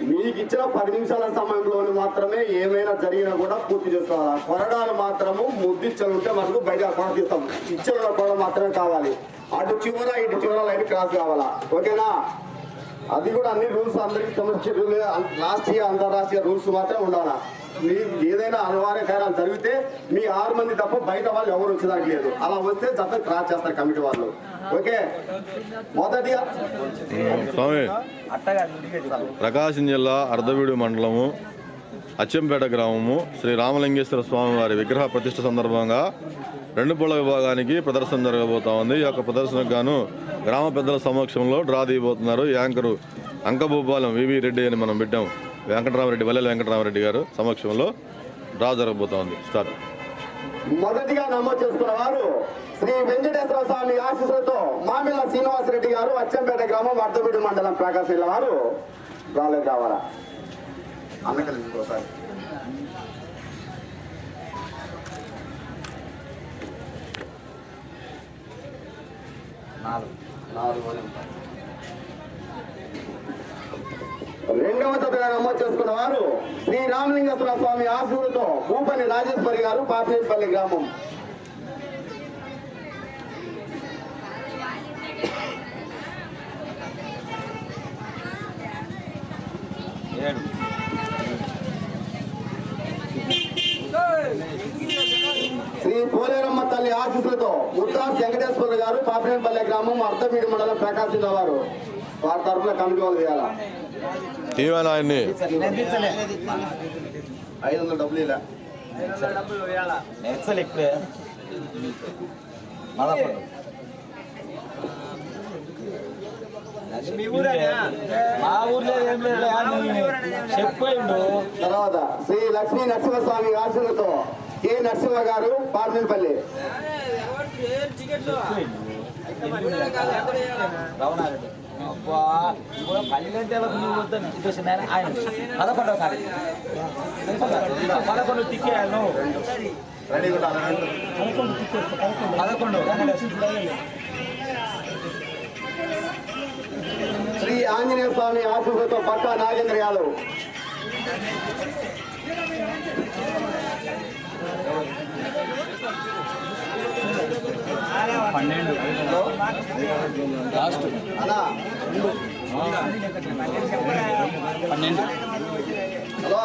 మీకు ఇచ్చిన 10 నిమిషాల సమయంలోని మాత్రమే ఏమైనా జరిగినా కూడా పూర్తి చేసుకోవాలి. కొరడాలు మాత్రము ముద్దిచ్చలు ఉంటే మనకు బయట కొనతీస్తాం. ఇచ్చల కొరడ మాత్రమే కావాలి. అటు చివర ఇటు చివర లైన్ క్రాస్ కావాలా. ఓకేనా? అది కూడా అన్ని రూల్స్ అందరికి సంబంధించి రాష్ట్రీయ అంతర్రాష్ట్రీయ రూల్స్ మాత్రం ఉండాలా. మీరు ఏదైనా అనివార్య కార్యాలు జరిగితే మీ 6 మంది తప్ప బయట వాళ్ళు ఎవరు వచ్చేదానికి లేదు. అలా వస్తే జత క్రాస్ చేస్తారు కమిటీ వాళ్ళు. ఓకే, మొదటిగా స్వామి ప్రకాశం జిల్లా అర్ధవీడు మండలము అచ్చంపేట గ్రామము శ్రీ రామలింగేశ్వర స్వామి వారి విగ్రహ ప్రతిష్ఠ సందర్భంగా 2 పూల విభాగానికి ప్రదర్శన జరగబోతా ఉంది. ఈ యొక్క ప్రదర్శనకు గాను గ్రామ పెద్దల సమక్షంలో డ్రా తీయబోతున్నారు. యాంకరు అంకభూపాలెం వివి రెడ్డి అని మనం పెట్టాం. వెంకటరామరెడ్డి వల్లెల వెంకటరామరెడ్డి గారు సమక్షంలో డ్రా జరగబోతా ఉంది. స్టార్ట్. మొదటిగా నమోదు చేసుకున్న వారు శ్రీ వెంకటేశ్వర స్వామి ఆశీస్సులతో మామిళ్ళ శ్రీనివాసరెడ్డి గారు, అచ్చంపేట గ్రామం, అర్ధవీడు మండలం, ప్రకాశం జిల్లా వారు రాలేదు కావాలా అన్నకలి ఇంకోసారి. రెండవ జతగా నమోదు చేసుకున్న వారు శ్రీ రామలింగేశ్వర స్వామి ఆశీస్సులతో భూపని రాజేశ్వరి గారు, పాపినేపల్లి గ్రామం. శ్రీ పోలేరమ్మ తల్లి ఆశీస్సులతో ముత్తాస్ వెంకటేశ్వర గారు, పాపినేపల్లి గ్రామం, అర్ధవీడు మండలం, ప్రకాశం జిల్లా వారు. వారి తరఫున కమిటీ వాళ్ళు చేయాలా. 500 డబ్బులు ఇలా ఇప్పుడే మా ఊర్లో ఏం లేదు చెప్పండు. తర్వాత శ్రీ లక్ష్మీ నరసింహస్వామి ఆశీస్సులతో కె నరసింహ గారు, పార్మిల్పల్లి. రవణారెడ్డి అబ్బా ఇప్పుడు 10 గంటలకు నువ్వు వద్దని చూసిన ఆయన 11వ తారీఖు 11 టికెట్ రెడీ కూడా 11 శ్రీ ఆంజనేయ స్వామి ఆశీస్సులతో పక్కా నాగేంద్ర యాదవ్. లాస్ట్ అలా 12 హలో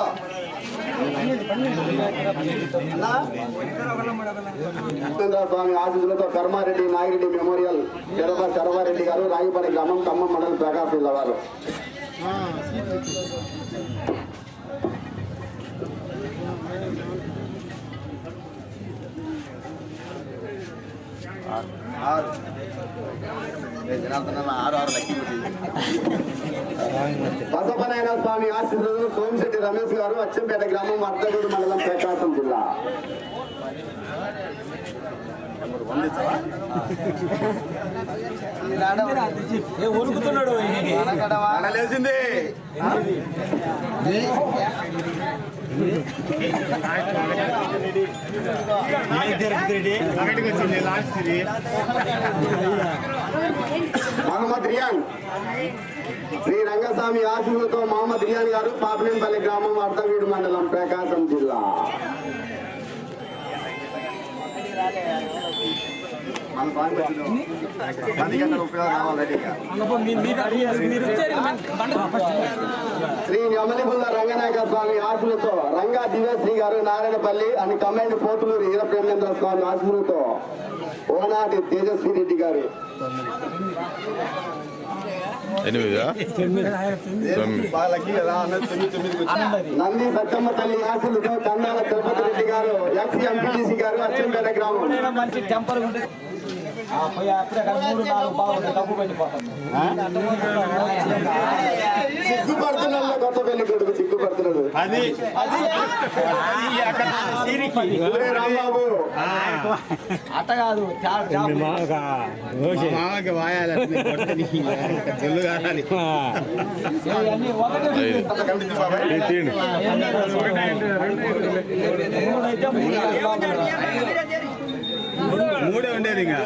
నరసింహ స్వామి ఆశీస్సులతో కర్మారెడ్డి నాగిరెడ్డి మెమోరియల్, చరవారెడ్డి గారు, రాగిపల్లి గ్రామం, ఖమ్మం మండలం, ప్రకాశం జిల్లా వారు. బసపనాయన స్వామి ఆశీస్సులతో సోమిశెట్టి రమేష్ గారు, అచ్చంపేట గ్రామం, అర్ధవీడు మండలం, ప్రకాశం జిల్లా. ఉరుకుతున్నాడు లేచింది. మహమ్మద్ రియాన్ శ్రీ రంగస్వామి ఆశీస్సులతో మహమ్మద్ రియాన్ గారు, పాపినేపల్లి గ్రామం, అర్ధవీడు మండలం, ప్రకాశం జిల్లా. శ్రీ యమలిపుల్ల రంగనాయక స్వామి ఆశీస్సులతో రంగా దివ్యశ్రీ గారు, నారాయణపల్లి అని కమాండ్ పోతులూరు వీరప్రేమేంద్ర స్వామి ఆశీస్సులతో ఓనాటి తేజస్వి రెడ్డి గారు. 8 నంది సత్తమ్మ తల్లి ఆశీస్సులతో కన్నాల తిరుపతి రెడ్డి గారు, ఎక్స్ ఎంపీటీసీ గారు, అచ్చంపేట గ్రామం. మంచి టెంపర్ ఉంటుంది. అప్పుడే 3-4 బాగుంటుంది డబ్బు పెట్టిపోతుంది. సిగ్గుపడుతున్నాడు కొత్త పెళ్లి కొడుకు, సిగ్గుపడుతున్నాడు. రాంబాబు అట్ట కాదు మూడే ఉండేది ఇంకా